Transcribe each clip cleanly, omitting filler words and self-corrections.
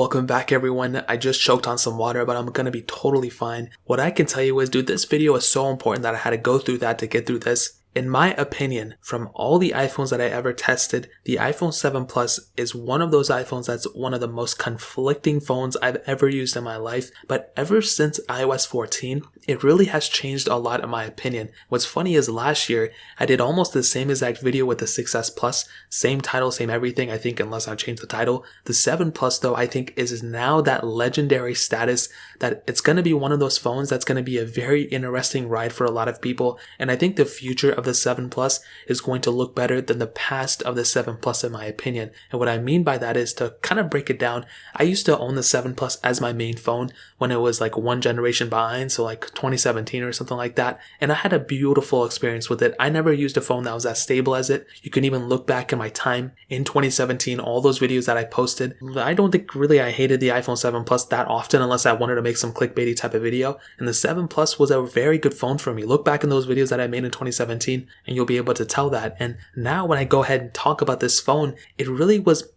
Welcome back everyone. I just choked on some water, but I'm gonna be totally fine. What I can tell you is, dude, this video is so important that I had to go through that to get through this. In my opinion, from all the iPhones that I ever tested, the iPhone 7 Plus is one of those iPhones that's one of the most conflicting phones I've ever used in my life. But ever since iOS 14, it really has changed a lot in my opinion. What's funny is last year, I did almost the same exact video with the 6S Plus. Same title, same everything, I think, unless I changed the title. The 7 Plus, though, I think is now that legendary status that it's going to be one of those phones that's going to be a very interesting ride for a lot of people. And I think the future of the 7 Plus is going to look better than the past of the 7 Plus in my opinion. And what I mean by that is, to kind of break it down, I used to own the 7 Plus as my main phone when it was like one generation behind, so like 2017 or something like that. And I had a beautiful experience with it. I never used a phone that was as stable as it. You can even look back in my time in 2017, all those videos that I posted. I don't think really I hated the iPhone 7 Plus that often unless I wanted to make some clickbaity type of video. And the 7 Plus was a very good phone for me. Look back in those videos that I made in 2017 and you'll be able to tell that. And now when I go ahead and talk about this phone, it really was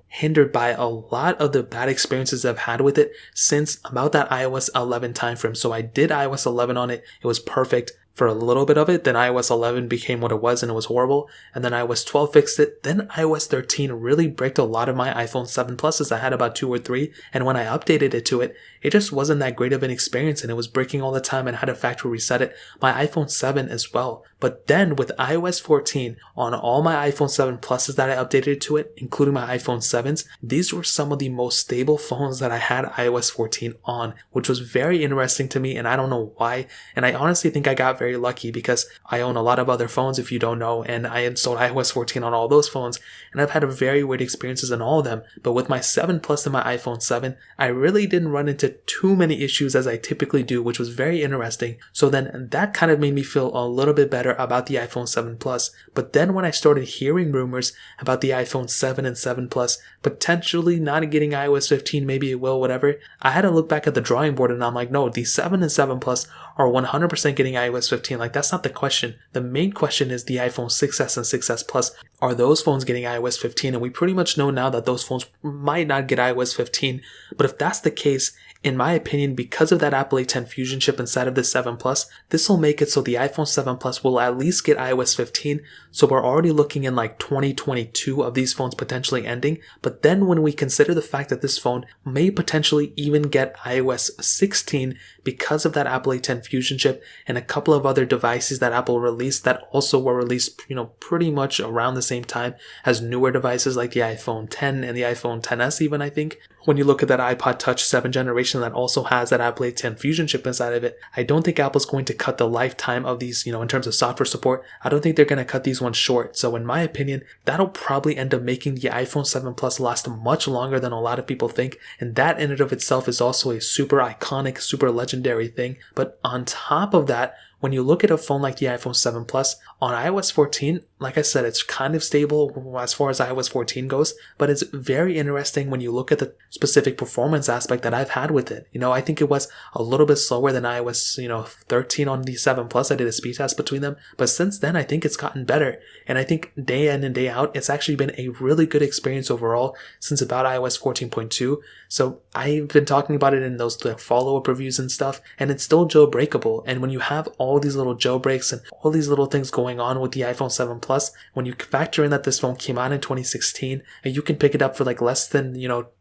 hindered by a lot of the bad experiences I've had with it since about that iOS 11 timeframe. So I did iOS 11 on it. It was perfect for a little bit of it. Then iOS 11 became what it was and it was horrible. And then iOS 12 fixed it. Then iOS 13 really bricked a lot of my iPhone 7 Pluses. I had about 2 or 3. And when I updated it to it, it just wasn't that great of an experience and it was breaking all the time and I had to factory reset it. My iPhone 7 as well. But then with iOS 14 on all my iPhone 7 Pluses that I updated to it, including my iPhone 7s, these were some of the most stable phones that I had iOS 14 on, which was very interesting to me and I don't know why. And I honestly think I got very lucky because I own a lot of other phones, if you don't know, and I installed iOS 14 on all those phones and I've had a very weird experiences in all of them. But with my 7 Plus and my iPhone 7, I really didn't run into too many issues as I typically do, which was very interesting. So then that kind of made me feel a little bit better about the iPhone 7 Plus. But then when I started hearing rumors about the iPhone 7 and 7 Plus potentially not getting iOS 15, maybe it will, whatever, I had to look back at the drawing board and I'm like, no, the 7 and 7 Plus are 100% getting iOS 15. Like, that's not the question. The main question is the iPhone 6S and 6S Plus. Are those phones getting iOS 15? And we pretty much know now that those phones might not get iOS 15. But if that's the case, in my opinion, because of that Apple A10 Fusion chip inside of the 7 Plus, this will make it so the iPhone 7 Plus will at least get iOS 15. So we're already looking in like 2022 of these phones potentially ending. But then when we consider the fact that this phone may potentially even get iOS 16 because of that Apple A10 Fusion chip and a couple of other devices that Apple released that also were released, pretty much around the same time as newer devices like the iPhone 10 and the iPhone 10s even, I think. When you look at that iPod Touch 7th generation that also has that Apple A10 Fusion chip inside of it, I don't think Apple's going to cut the lifetime of these, in terms of software support. I don't think they're going to cut these ones short. So in my opinion, that'll probably end up making the iPhone 7 Plus last much longer than a lot of people think. And that in and of itself is also a super iconic, super legendary thing. But on top of that, when you look at a phone like the iPhone 7 Plus, on iOS 14, like I said, it's kind of stable as far as iOS 14 goes, but it's very interesting when you look at the specific performance aspect that I've had with it. I think it was a little bit slower than iOS, 13 on the 7 Plus. I did a speed test between them, but since then, I think it's gotten better. And I think day in and day out, it's actually been a really good experience overall since about iOS 14.2. So I've been talking about it in those follow-up reviews and stuff, and it's still jailbreakable. And when you have all these little jailbreaks and all these little things going on with the iPhone 7 Plus, when you factor in that this phone came out in 2016 and you can pick it up for like less than,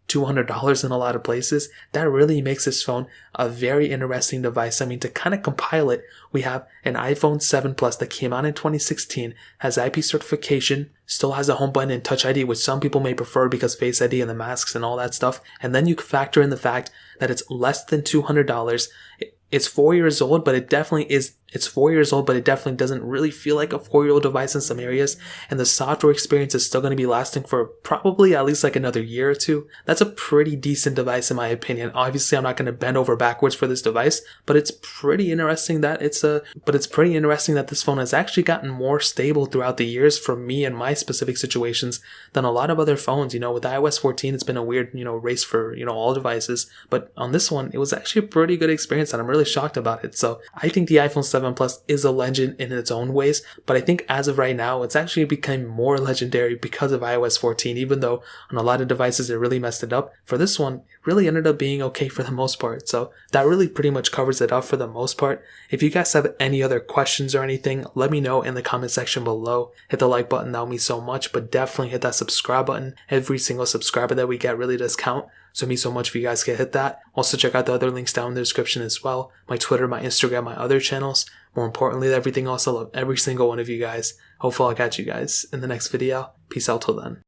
$200 in a lot of places, that really makes this phone a very interesting device. I mean, to kind of compile it, we have an iPhone 7 Plus that came out in 2016, has IP certification, still has a home button and Touch ID, which some people may prefer because Face ID and the masks and all that stuff. And then you factor in the fact that it's less than $200. It's 4 years old, but it definitely is. It's 4 years old, but it definitely doesn't really feel like a 4-year-old device in some areas. And the software experience is still going to be lasting for probably at least like another year or two. That's a pretty decent device in my opinion. Obviously, I'm not going to bend over backwards for this device, but it's pretty interesting that this phone has actually gotten more stable throughout the years for me and my specific situations than a lot of other phones. With iOS 14, it's been a weird, race for, all devices. But on this one, it was actually a pretty good experience and I'm really shocked about it. So I think the iPhone 7 7 Plus is a legend in its own ways, but I think as of right now, it's actually become more legendary because of iOS 14, even though on a lot of devices it really messed it up. For this one, it really ended up being okay for the most part. So that really pretty much covers it up for the most part. If you guys have any other questions or anything, let me know in the comment section below. Hit the like button, that would mean so much, but definitely hit that subscribe button. Every single subscriber that we get really does count. So it means so much if you guys can hit that. Also check out the other links down in the description as well. My Twitter, my Instagram, my other channels. More importantly, everything else, I love every single one of you guys. Hopefully I'll catch you guys in the next video. Peace out till then.